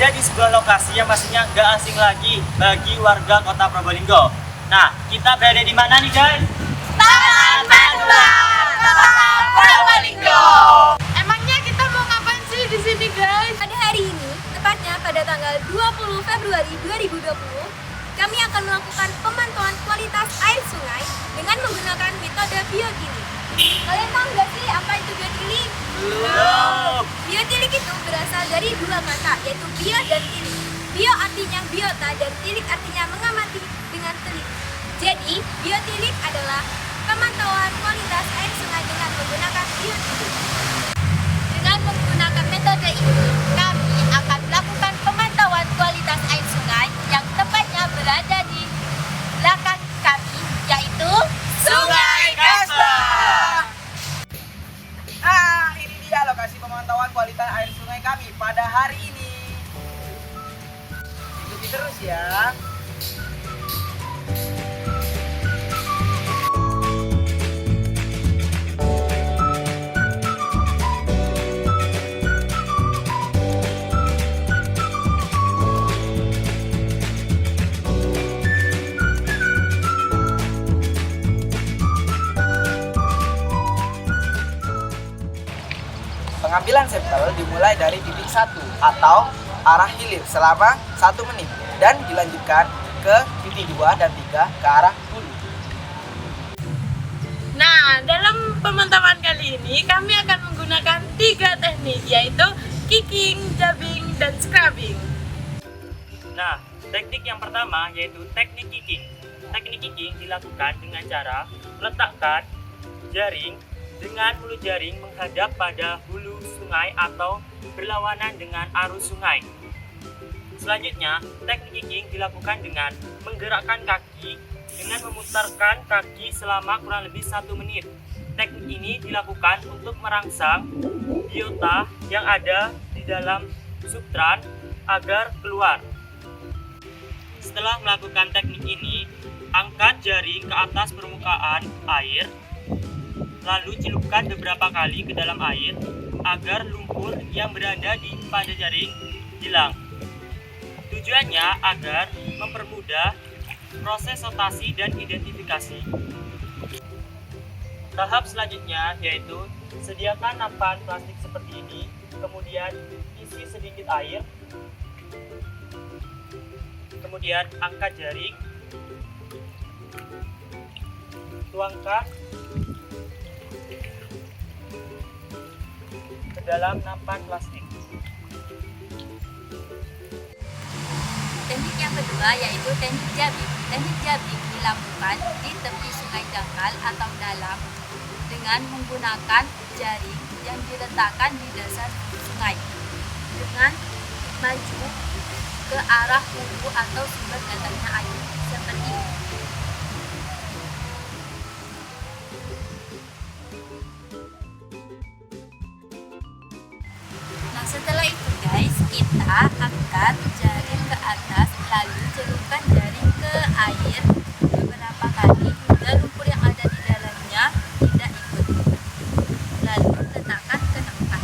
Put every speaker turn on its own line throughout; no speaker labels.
berada di sebuah lokasi yang pastinya nggak asing lagi bagi warga kota Probolinggo. Nah, kita berada di mana nih guys?
Taman Manual Kota Probolinggo. Emangnya kita mau ngapain sih di sini guys?
Pada hari ini, tepatnya pada tanggal 20 Februari 2020, kami akan melakukan pemantauan kualitas air sungai dengan menggunakan metode biotilik. Kalian tahu nggak sih apa itu biotilik?
Belum.
Biotilik itu berasal dari dua kata, yaitu bio dan tilik. Bio artinya biota dan tilik artinya mengamati dengan telik. Jadi, biotilik adalah pemantauan kualitas air sungai dengan menggunakan biotilik.
Dengan menggunakan metode ini, kami akan melakukan pemantauan kualitas air sungai yang tepatnya berada di belakang kami, yaitu Sungai Kasba.
Nah, ini dia lokasi pemantauan kualitas air sungai kami pada hari ini. Ikuti terus ya. Pengambilan sampel dimulai dari titik 1 atau arah hilir selama 1 menit dan dilanjutkan ke titik 2 dan 3 ke arah hulu.
Nah, dalam pemantauan kali ini kami akan menggunakan 3 teknik, yaitu kicking, jabbing, dan scrubbing.
Nah, teknik yang pertama yaitu teknik kicking. Teknik kicking dilakukan dengan cara meletakkan jaring dengan hulu jaring menghadap pada hulu sungai atau berlawanan dengan arus sungai. Selanjutnya, teknik kicking dilakukan dengan menggerakkan kaki dengan memutarkan kaki selama kurang lebih 1 menit. Teknik ini dilakukan untuk merangsang biota yang ada di dalam substrat agar keluar. Setelah melakukan teknik ini, angkat jaring ke atas permukaan air, lalu celupkan beberapa kali ke dalam air agar lumpur yang berada pada jaring hilang. Tujuannya agar mempermudah proses sortasi dan identifikasi. Tahap selanjutnya yaitu sediakan nampan plastik seperti ini, kemudian isi sedikit air, kemudian angkat jaring, tuangkan ke dalam nampan plastik.
Teknik yang kedua yaitu teknik jabbing. Teknik jabbing dilakukan di tepi sungai dangkal atau dalam dengan menggunakan jaring yang diletakkan di dasar sungai dengan maju ke arah hulu atau sumber datangnya air seperti ini. Nah, setelah itu guys, kita angkat jaring ke atas lalu celupkan jaring ke air beberapa kali hingga lumpur yang ada di dalamnya tidak ikut. Lalu letakkan ke tempat.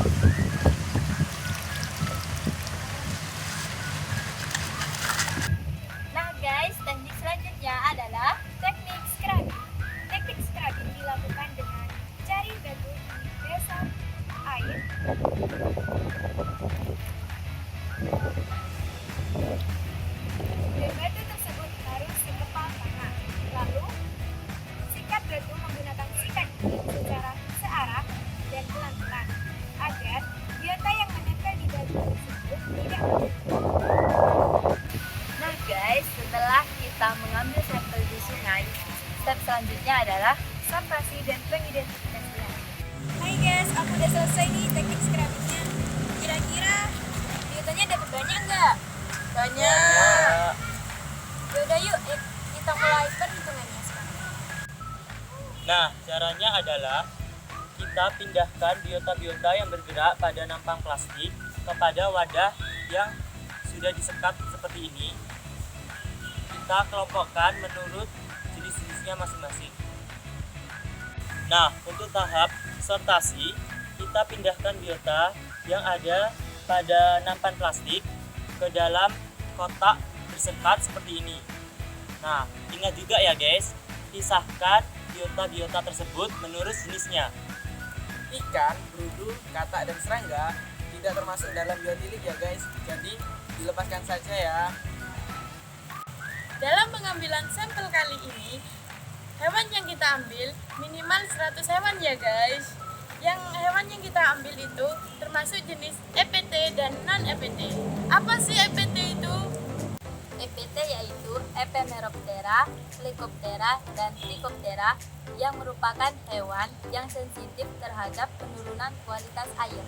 Nah guys, teknik selanjutnya adalah teknik scrubbing. Teknik scrubbing dilakukan dengan cari batu di dasar air. Dan batu tersebut harus sekepal tangan. Lalu, sikat batu menggunakan sikat gigi secara searah dan pelan-pelan agar biota yang menempel di batu tersebut tidak menempel. Nah guys, setelah kita mengambil sampel di sungai, step selanjutnya adalah sortasi dan pengidentifikasian. Hai guys, aku udah selesai nih teknik scrubbingnya. Kira-kira biotanya dapat banyak nggak?
Banyak.
Yaudah yuk, kita mulai perhitungannya sekarang.
Nah, caranya adalah kita pindahkan biota-biota yang bergerak pada nampang plastik kepada wadah yang sudah disekat seperti ini. Kita kelompokkan menurut jenis-jenisnya masing-masing. Nah, untuk tahap sortasi, kita pindahkan biota yang ada pada nampan plastik ke dalam kotak bersekat seperti ini. Nah, ingat juga ya guys, pisahkan biota-biota tersebut menurut jenisnya.
Ikan, berudu, katak, dan serangga tidak termasuk dalam biotilik ya guys. Jadi dilepaskan saja ya.
Dalam pengambilan sampel kali ini, hewan yang kita ambil minimal 100 hewan ya guys. Yang hewan yang kita ambil itu termasuk jenis EPT dan non-EPT. Apa sih EPT itu?
EPT yaitu Ephemeroptera, Lycoptera, dan Trichoptera yang merupakan hewan yang sensitif terhadap penurunan kualitas air.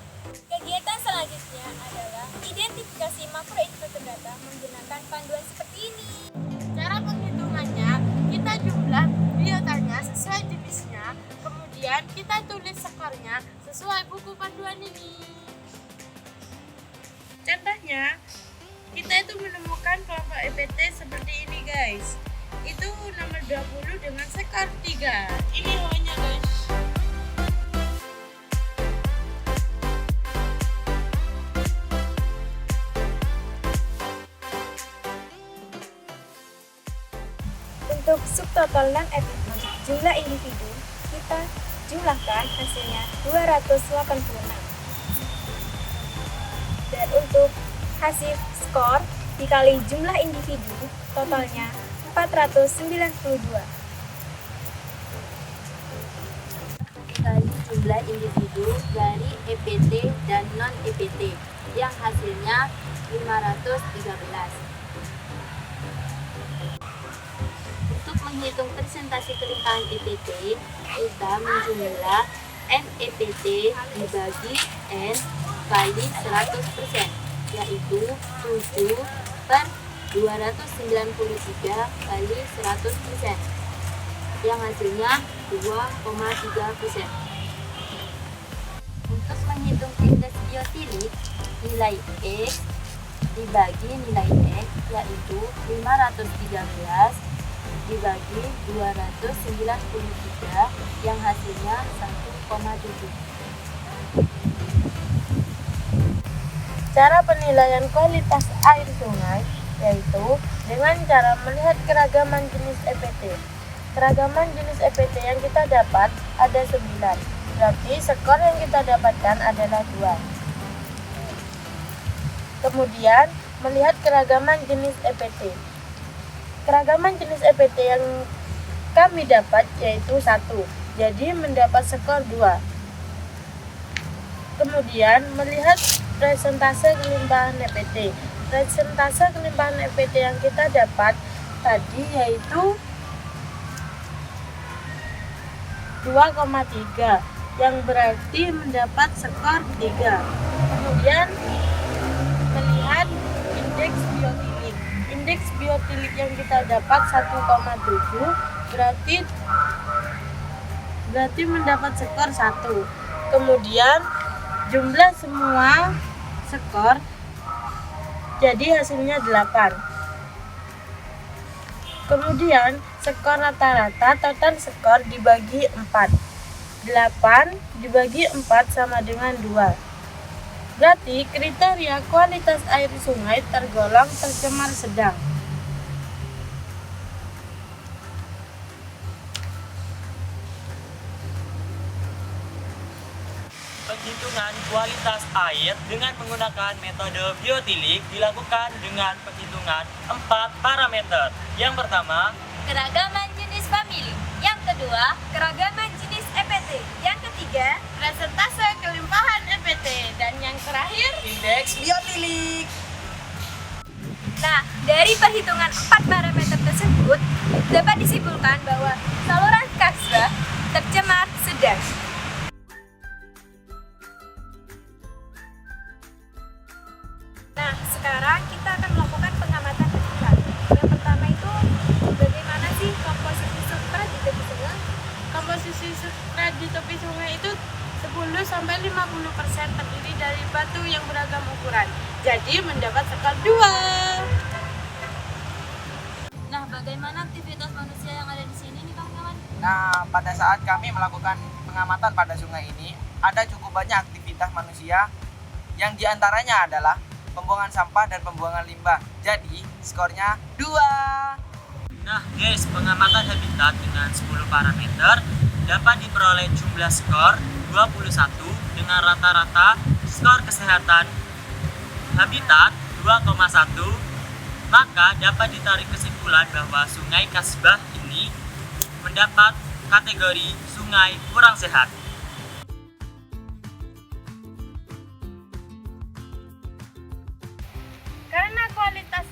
Kegiatan selanjutnya adalah identifikasi makroinvertebrata menggunakan panduan seperti ini.
Cara penghitungannya, kita jumlah biotanya sesuai jenisnya, kemudian kita tulis skornya sesuai buku panduan ini. Contohnya, kita itu menemukan kelompok EPT seperti ini guys. Itu nomor 20 dengan skor 3. Ini hewannya guys.
Untuk subtotal non-epifit jumlah individu, kita jumlahkan hasilnya 286. Dan untuk hasil skor dikali jumlah individu, totalnya 492.
Dikali jumlah individu dari EPT dan non-EPT yang hasilnya 513. Untuk menghitung persentase kelimpahan EPT, kita menjumlah NEPT dibagi N kali 100%, yaitu 7 per 293 kali 100%, yang hasilnya 2,3%. Untuk menghitung indeks biotilik, nilai X dibagi nilai X, yaitu 513 dibagi 293, yang hasilnya 1,7.
Cara penilaian kualitas air sungai yaitu dengan cara melihat keragaman jenis EPT. Keragaman jenis EPT yang kita dapat ada 9, berarti skor yang kita dapatkan adalah 2. Kemudian melihat keragaman jenis EPT. Keragaman jenis EPT yang kami dapat yaitu 1, jadi mendapat skor 2. Kemudian melihat presentase kelimpahan EPT. Presentase kelimpahan EPT yang kita dapat tadi yaitu 2,3, yang berarti mendapat skor 3. Kemudian melihat indeks biotilik. Indeks biotilik yang kita dapat 1,7, berarti mendapat skor 1. Kemudian jumlah semua skor jadi hasilnya 8. Kemudian skor rata-rata total skor dibagi 4. 8 dibagi 4 sama dengan 2. Berarti kriteria kualitas air sungai tergolong tercemar sedang.
Penghitungan kualitas air dengan menggunakan metode biotilik dilakukan dengan penghitungan 4 parameter. Yang pertama,
Keragaman jenis famili. Yang kedua, keragaman jenis EPT. Yang ketiga,
Presentase kelimpahan EPT, dan yang terakhir
Indeks biotilik.
Nah, dari perhitungan 4 parameter tersebut, dapat disimpulkan bahwa saluran Kasbah tercemar sedang. Nah, sekarang kita akan melakukan pengamatan lingkungan. Yang pertama itu, bagaimana sih komposisi substrat di tepi sungai?
komposisi substrat di tepi sungai itu 10-50% terdiri dari batu yang beragam ukuran. Jadi mendapat skor 2.
Nah, bagaimana aktivitas manusia yang ada di sini nih kawan-kawan?
Nah, pada saat kami melakukan pengamatan pada sungai ini, ada cukup banyak aktivitas manusia yang diantaranya adalah pembuangan sampah dan pembuangan limbah. Jadi, skornya 2.
Nah guys, pengamatan habitat dengan 10 parameter dapat diperoleh jumlah skor 21 dengan rata-rata skor kesehatan habitat 2,1, maka dapat ditarik kesimpulan bahwa Sungai Kasbah ini mendapat kategori sungai kurang sehat.
Karena kualitas